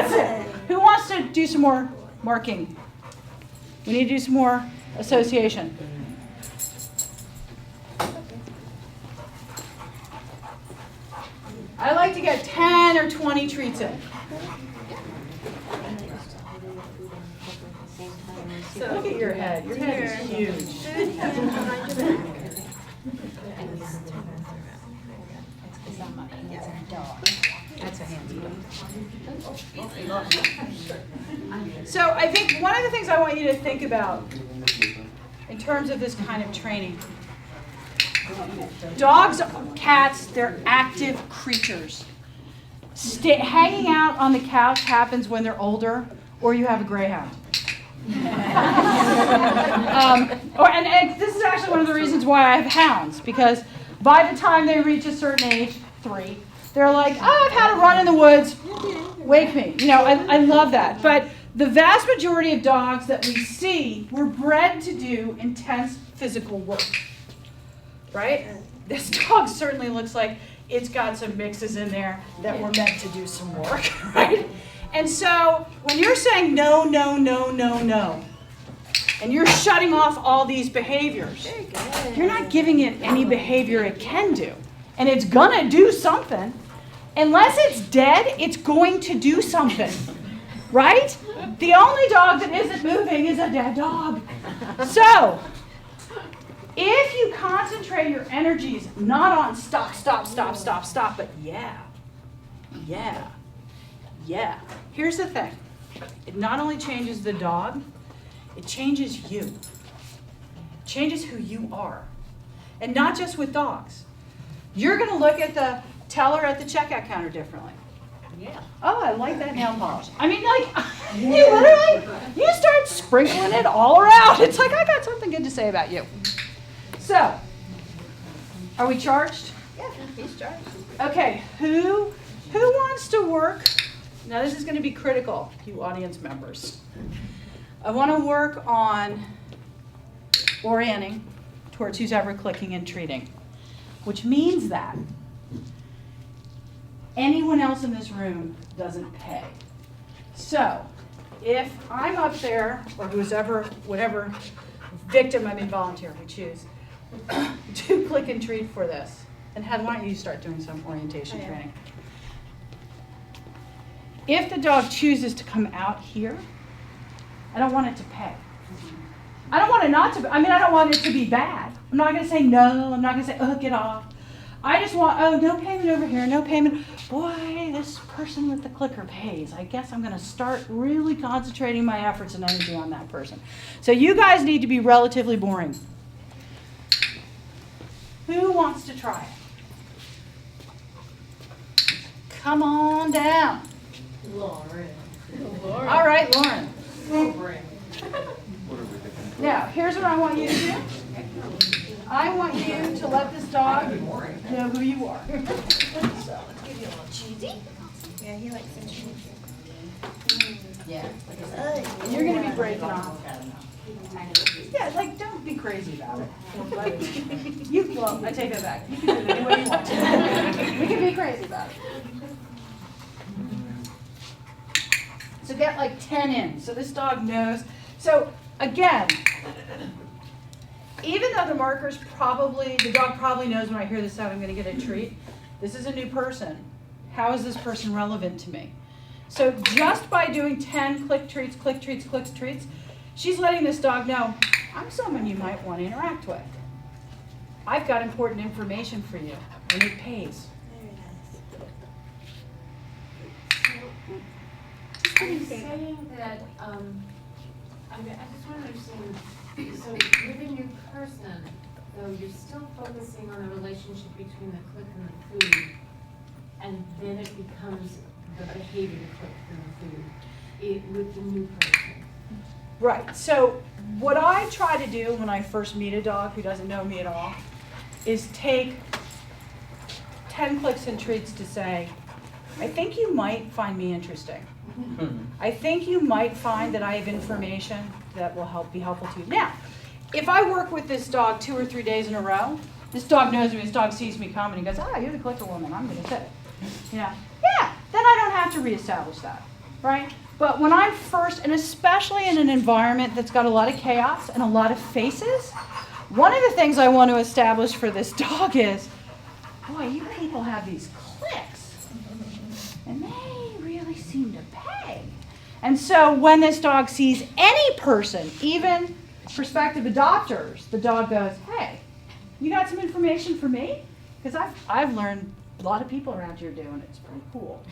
That's it. Who wants to do some more marking? We need to do some more association. I like to get 10 or 20 treats in. So look at your head. Your head is huge. That's a handy dog. So I think one of the things I want you to think about in terms of this kind of training, dogs, cats, they're active creatures. Hanging out on the couch happens when they're older or you have a greyhound. And this is actually one of the reasons why I have hounds, because by the time they reach a certain age, 3, they're like, oh, I've had a run in the woods, wake me. You know, I love that. But the vast majority of dogs that we see were bred to do intense physical work, right? This dog certainly looks like it's got some mixes in there that were meant to do some work, right? And so when you're saying no, no, no, no, no, and you're shutting off all these behaviors, you're not giving it any behavior it can do. And it's going to do something. Unless it's dead, it's going to do something, right? The only dog that isn't moving is a dead dog. So if you concentrate your energies not on stop, stop, stop, stop, stop, but yeah, here's the thing. It not only changes the dog, it changes you. It changes who you are. And not just with dogs. You're going to look at the teller at the checkout counter differently. Yeah. Oh, I like that nail polish. I mean, like, you start sprinkling it all around. It's like, I got something good to say about you. So, are we charged? Yeah, he's charged. Okay, who wants to work? Now this is going to be critical, you audience members. I want to work on orienting towards who's ever clicking and treating, which means that anyone else in this room doesn't pay. So, if I'm up there, or whatever victim, I mean volunteer, we choose, to click and treat for this. And Head, why don't you start doing some orientation training? If the dog chooses to come out here, I don't want it to pay. I don't want it not to, I don't want it to be bad. I'm not going to say no, I'm not going to say, oh, get off. I just want, oh, no payment over here, no payment. Boy, this person with the clicker pays. I guess I'm going to start really concentrating my efforts and energy on that person. So you guys need to be relatively boring. Who wants to try it? Come on down. Lauren. All right, Lauren. Now, here's what I want you to do. I want you to let this dog know who you are. So, let's give you a little cheesy. Yeah, he likes some cheese. Yeah. And you're going to be breaking off. Yeah, like, don't be crazy about it. Well, I take that back. You can do it any way you want. We can be crazy about it. So get like 10 in. So this dog knows. So again, even though the dog probably knows when I hear this out, I'm going to get a treat. This is a new person. How is this person relevant to me? So just by doing 10 click treats, she's letting this dog know, I'm someone you might want to interact with. I've got important information for you, and it pays. Are you saying that, I just want to understand, so with a new person, though, you're still focusing on the relationship between the click and the food, and then it becomes the behavior to click and the food with the new person. Right. So what I try to do when I first meet a dog who doesn't know me at all is take 10 clicks and treats to say, I think you might find me interesting. I think you might find that I have information that will be helpful to you. Now, if I work with this dog 2 or 3 days in a row, this dog knows me, this dog sees me come, and he goes, you're the clicker woman, I'm going to sit. Yeah, then I don't have to reestablish that, right? But when I'm first, and especially in an environment that's got a lot of chaos and a lot of faces, one of the things I want to establish for this dog is, boy, you people have these clicks, and they really seem to pay. And so when this dog sees any person, even prospective adopters, the dog goes, hey, you got some information for me? Because I've learned a lot of people around here doing it. It's pretty cool,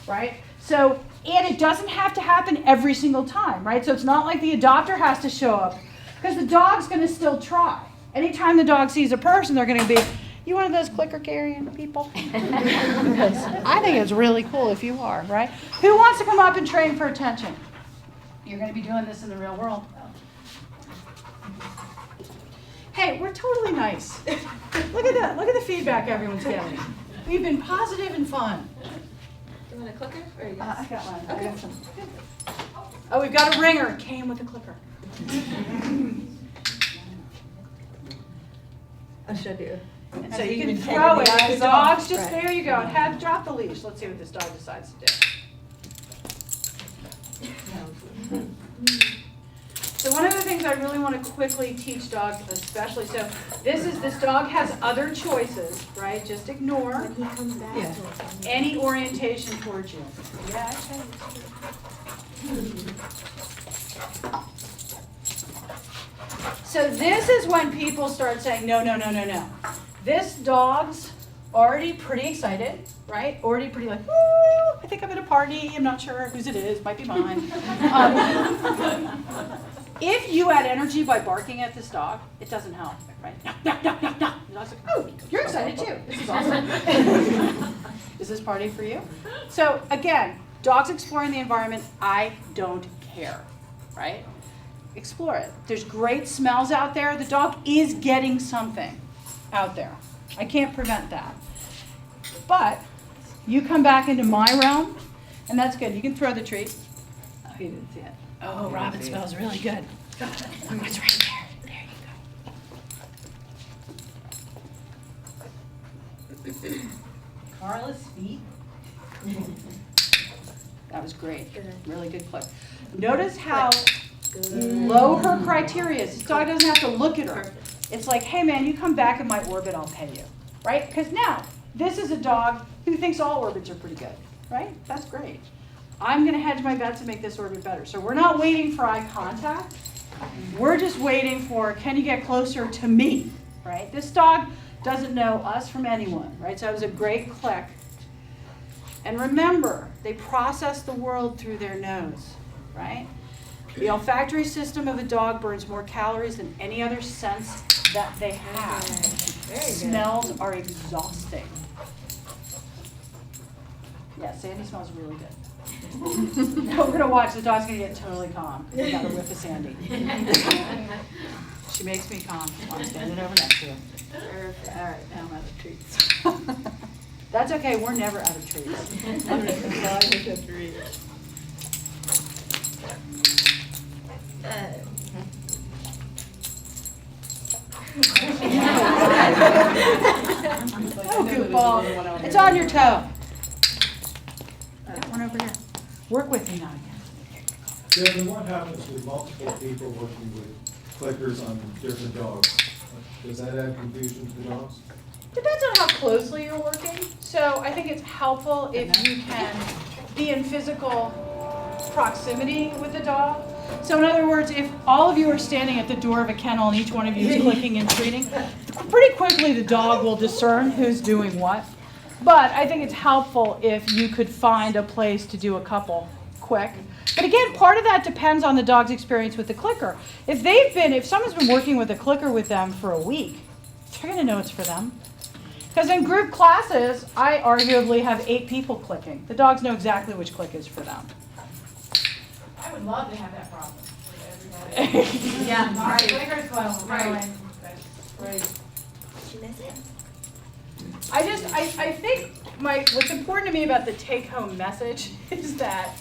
right? So, and it doesn't have to happen every single time, right? So it's not like the adopter has to show up, because the dog's going to still try. Anytime the dog sees a person, they're going to be, you one of those clicker carrying people? Because I think it's really cool if you are, right? Who wants to come up and train for attention? You're going to be doing this in the real world. Hey, we're totally nice. Look at that. Look at the feedback everyone's getting. We've been positive and fun. You want a clicker? Or you I got one. Okay. I got some. Oh, we've got a ringer. It came with a clicker. I'll show you. And so you can throw it. The dog's just, there you go. And drop the leash. Let's see what this dog decides to do. So one of the things I really want to quickly teach dogs, especially, so this dog has other choices, right? Just ignore When he comes back to it. any orientation towards you. Yeah, so this is when people start saying, no, no, no, no, no. This dog's already pretty excited, right? Already pretty like, woo, I think I'm at a party. I'm not sure whose it is. Might be mine. If you add energy by barking at this dog, it doesn't help, right? No, no, no, no, no. The dog's like, oh, you're excited too. This is awesome. Is this party for you? So again, dogs exploring the environment, I don't care, right? Explore it. There's great smells out there. The dog is getting something out there. I can't prevent that. But you come back into my realm, and that's good. You can throw the treat. Oh, you didn't see it. Oh, Robin smells really good. Oh, it's right there. There you go. Carla's feet. That was great. Really good clip. Notice how low her criteria is. This dog doesn't have to look at her. It's like, hey man, you come back in my orbit, I'll pay you. Right? Because now, this is a dog who thinks all orbits are pretty good. Right? That's great. I'm going to hedge my bets and make this orbit better. So we're not waiting for eye contact. We're just waiting for, can you get closer to me? Right? This dog doesn't know us from anyone. Right? So it was a great click. And remember, they process the world through their nose. Right? The olfactory system of a dog burns more calories than any other sense that they have. Smells are exhausting. Yeah, Sandy smells really good. Now we're gonna watch. The dog's gonna get totally calm. We got a whiff of Sandy. She makes me calm. I'm standing over next to her. Perfect. All right, now I'm out of treats. That's okay. We're never out of treats. Oh, good ball. It's on your toe. That one over here. Work with me now. Yeah, then what happens with multiple people working with clickers on different dogs? Does that add confusion to the dogs? Depends on how closely you're working. So I think it's helpful if you can be in physical proximity with the dog. So in other words, if all of you are standing at the door of a kennel and each one of you is clicking and treating, pretty quickly the dog will discern who's doing what. But I think it's helpful if you could find a place to do a couple quick. But again, part of that depends on the dog's experience with the clicker. If someone's been working with a clicker with them for a week, they're going to know it's for them. Because in group classes, I arguably have 8 people clicking. The dogs know exactly which click is for them. I would love to have that problem with everybody. Yeah, right. Clickers going. Right. Right. Did you miss it? I think what's important to me about the take-home message is that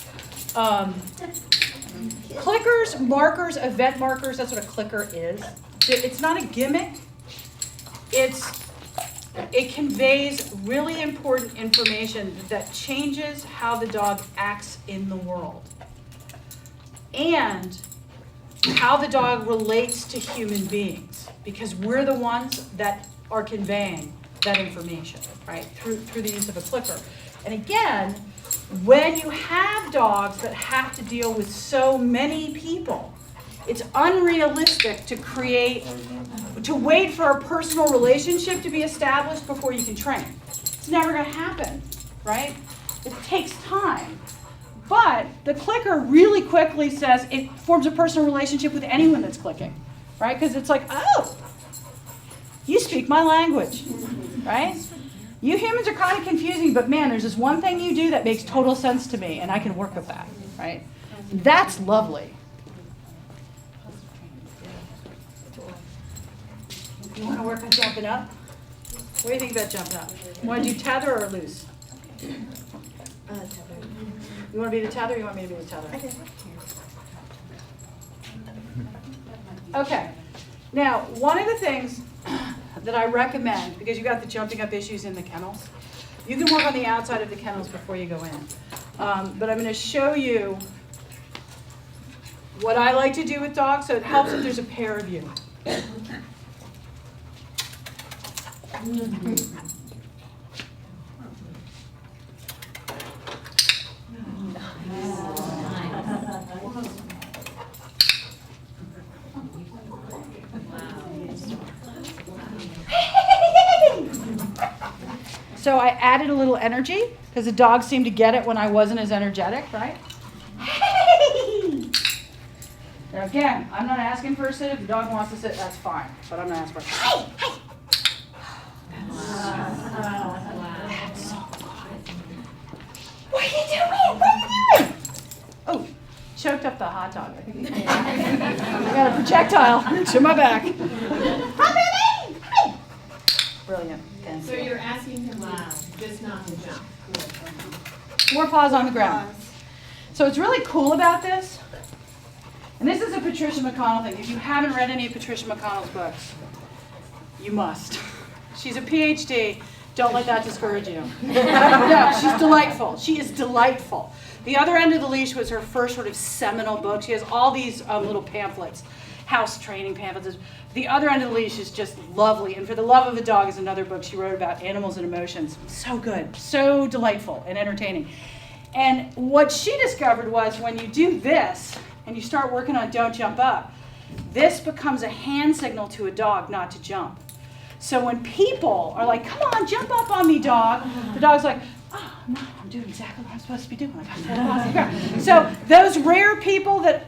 clickers, markers, event markers, that's what a clicker is. It's not a gimmick. It's it conveys really important information that changes how the dog acts in the world and how the dog relates to human beings, because we're the ones that are conveying that information, right, through the use of a clicker. And again, when you have dogs that have to deal with so many people, it's unrealistic to wait for a personal relationship to be established before you can train. It's never going to happen, right? It takes time. But the clicker really quickly says it forms a personal relationship with anyone that's clicking, right? Because it's like, oh, you speak my language, right? You humans are kind of confusing, but man, there's this one thing you do that makes total sense to me, and I can work with that, right? That's lovely. You want to work on jumping up? What do you think about jumping up? You want to do tether or loose? Tether. You want to be the tether or you want me to be the tether? Okay. Okay. Now, one of the things that I recommend, because you got the jumping up issues in the kennels, you can work on the outside of the kennels before you go in. But I'm going to show you what I like to do with dogs, so it helps if there's a pair of you. So I added a little energy because the dog seemed to get it when I wasn't as energetic, right? Now again, I'm not asking for a sit. If the dog wants to sit, that's fine. But I'm not asking for a sit. That's so good. What are you doing? What are you doing? Oh, choked up the hot dog. I got a projectile to my back. Brilliant. So you're asking him just not to jump. 4 paws on the ground. So what's really cool about this, and this is a Patricia McConnell thing. If you haven't read any of Patricia McConnell's books, you must. She's a PhD. Don't let that discourage you. No, she's delightful. She is delightful. The Other End of the Leash was her first sort of seminal book. She has all these little pamphlets, house training pamphlets. The Other End of the Leash is just lovely. And For the Love of a Dog is another book she wrote about animals and emotions. So good, so delightful and entertaining. And what she discovered was when you do this and you start working on don't jump up, this becomes a hand signal to a dog not to jump. So when people are like, come on, jump up on me, dog, the dog's like, oh, no, I'm doing exactly what I'm supposed to be doing. I got 4 paws on the ground. So those rare people that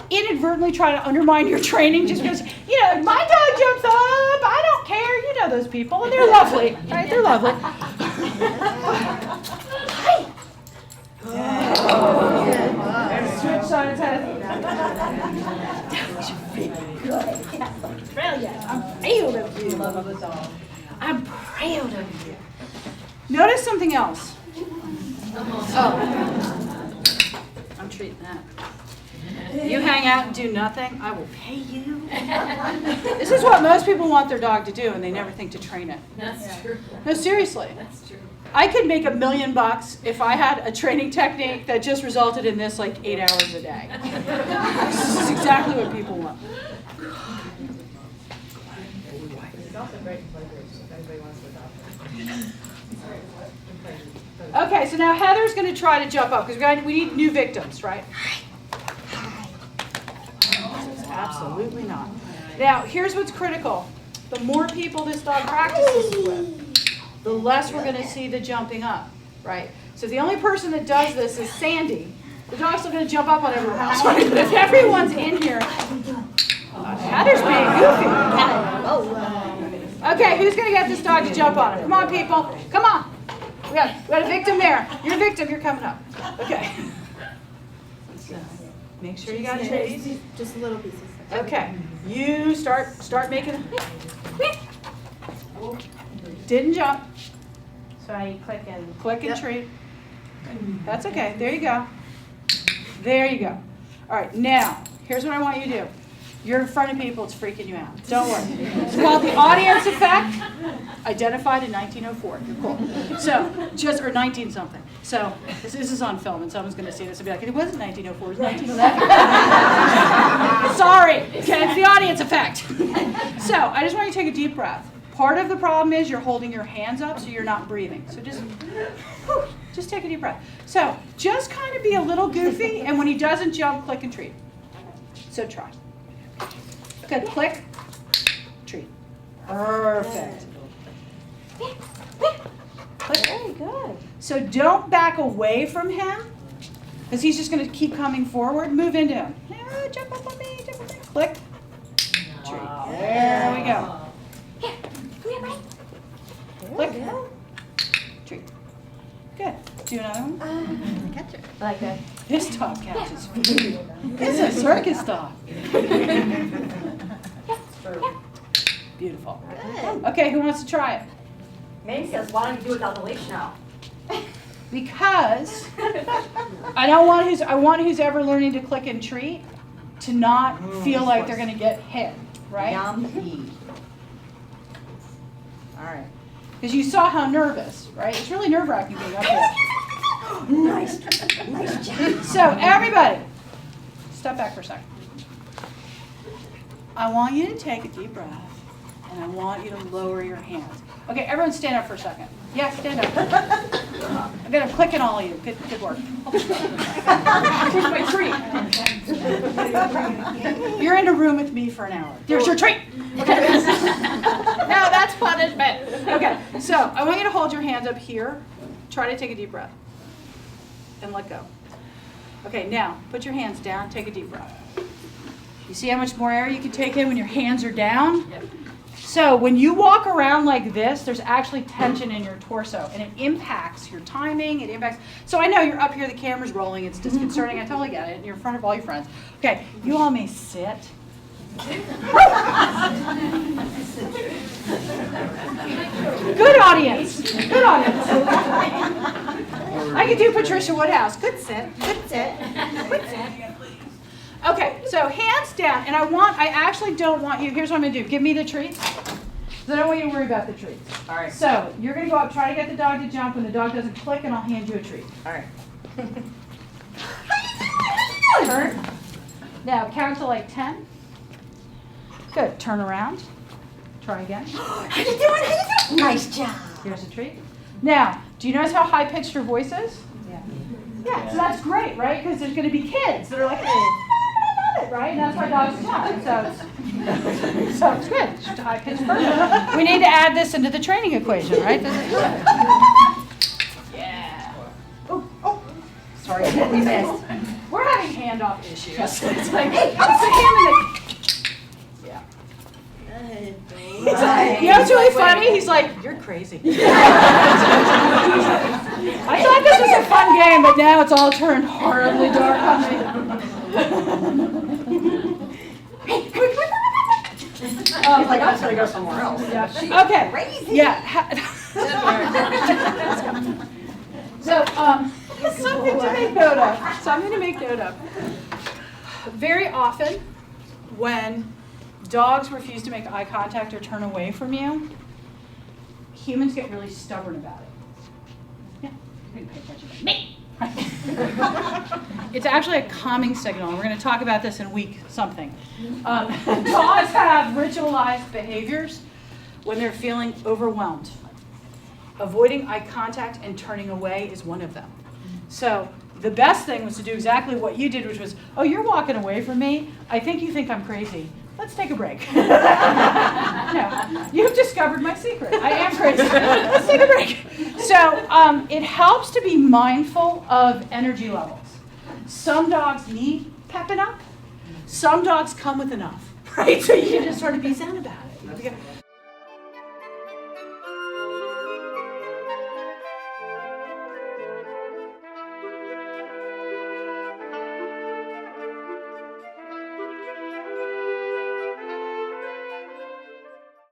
inadvertently try to undermine your training just because, my dog jumps up, I don't care. You know those people, and they're lovely, right? They're lovely. Hi. Switch on its head. That was really good. Brilliant. I'm proud of you. Love of a dog. I'm proud of you. Notice something else. Oh. I'm treating that. You hang out and do nothing, I will pay you. This is what most people want their dog to do, and they never think to train it. That's true. No, seriously. That's true. I could make $1 million if I had a training technique that just resulted in this like 8 hours a day. This is exactly what people want. It's also great for playgroups if anybody wants to adopt it. Okay, so now Heather's going to try to jump up because we need new victims, right? Absolutely not. Now, here's what's critical. The more people this dog practices with, the less we're going to see the jumping up, right? So if the only person that does this is Sandy, the dog's still going to jump up on everyone else. But if everyone's in here, Heather's being goofy. Okay, who's going to get this dog to jump on it? Come on, people. Come on. We got a victim there. You're a victim. You're coming up. Okay. Make sure you got trees. Just little pieces. Okay. You start making it. Didn't jump. So now you click and treat. That's okay. There you go. There you go. All right. Now, here's what I want you to do. You're in front of people, it's freaking you out. Don't worry. It's called the audience effect, identified in 1904. You're cool. So, or 19 something. So, this is on film, and someone's going to see this and be like, it wasn't 1904, it was 1911. Sorry, okay, it's the audience effect. So, I just want you to take a deep breath. Part of the problem is you're holding your hands up so you're not breathing. So just take a deep breath. So just kind of be a little goofy, and when he doesn't jump, click and treat. So try. Good, click, treat. Perfect. Click. Very good. So don't back away from him, because he's just going to keep coming forward. Move into him. Jump up on me, jump up on me. Click, treat. There we go. Click. Treat. Good. Do another one. Catch it. I like that. This dog catches food. This is a circus dog. Beautiful. Good. Okay, who wants to try it? Mamie says, why don't you do it without the leash now? Because I want who's ever learning to click and treat to not feel like they're going to get hit, right? Yum. All right. Because you saw how nervous, right? It's really nerve-wracking being up here. Nice job. So everybody, step back for a second. I want you to take a deep breath, and I want you to lower your hands. Okay, everyone stand up for a second. Yeah, stand up. I'm going to click in all of you. Good work. Here's my treat. You're in a room with me for an hour. There's your treat. Okay. No, that's punishment. Okay, so I want you to hold your hands up here. Try to take a deep breath. And let go. Okay, now put your hands down. Take a deep breath. You see how much more air you can take in when your hands are down? Yep. So when you walk around like this, there's actually tension in your torso, and it impacts your timing. It impacts. So I know you're up here, the camera's rolling, it's disconcerting. I totally get it. And you're in front of all your friends. Okay, you all may sit. Good audience. Good audience. I could do Patricia Woodhouse. Good sit. Good sit. Good sit. Okay, so hands down, and I actually don't want you, here's what I'm going to do. Give me the treats. So I don't want you to worry about the treats. All right. So you're going to go up, try to get the dog to jump. When the dog doesn't click, and I'll hand you a treat. All right. Turn. Now count to like 10. Good. Turn around. Try again. How you doing? How you doing? Nice job. Here's a treat. Now, do you notice how high-pitched your voice is? Yeah. Yeah, so that's great, right? Because there's going to be kids that are like, right? And that's why dogs jump. So it's good. It's just a high-pitched person. We need to add this into the training equation, right? This is good. Yeah. Oh. Sorry, we missed. We're having handoff issues. It's like, hey, it's the hand in the... Yeah. He's like, you know what's really funny? He's like, you're crazy. I thought this was a fun game, but now it's all turned horribly dark on me. He's like, I'm just going to go somewhere else. Yeah. Okay. Crazy. Yeah. So, something to make note of. Something to make note of. Very often, when dogs refuse to make eye contact or turn away from you, humans get really stubborn about it. Yeah, you didn't pay attention to me. It's actually a calming signal, and we're going to talk about this in week something. Dogs have ritualized behaviors when they're feeling overwhelmed. Avoiding eye contact and turning away is one of them. So the best thing was to do exactly what you did, which was, oh, you're walking away from me. I think you think I'm crazy. Let's take a break. No, you've discovered my secret. I am crazy. Let's take a break. So it helps to be mindful of energy levels. Some dogs need pepping up. Some dogs come with enough, right? So you can just sort of be zen about it.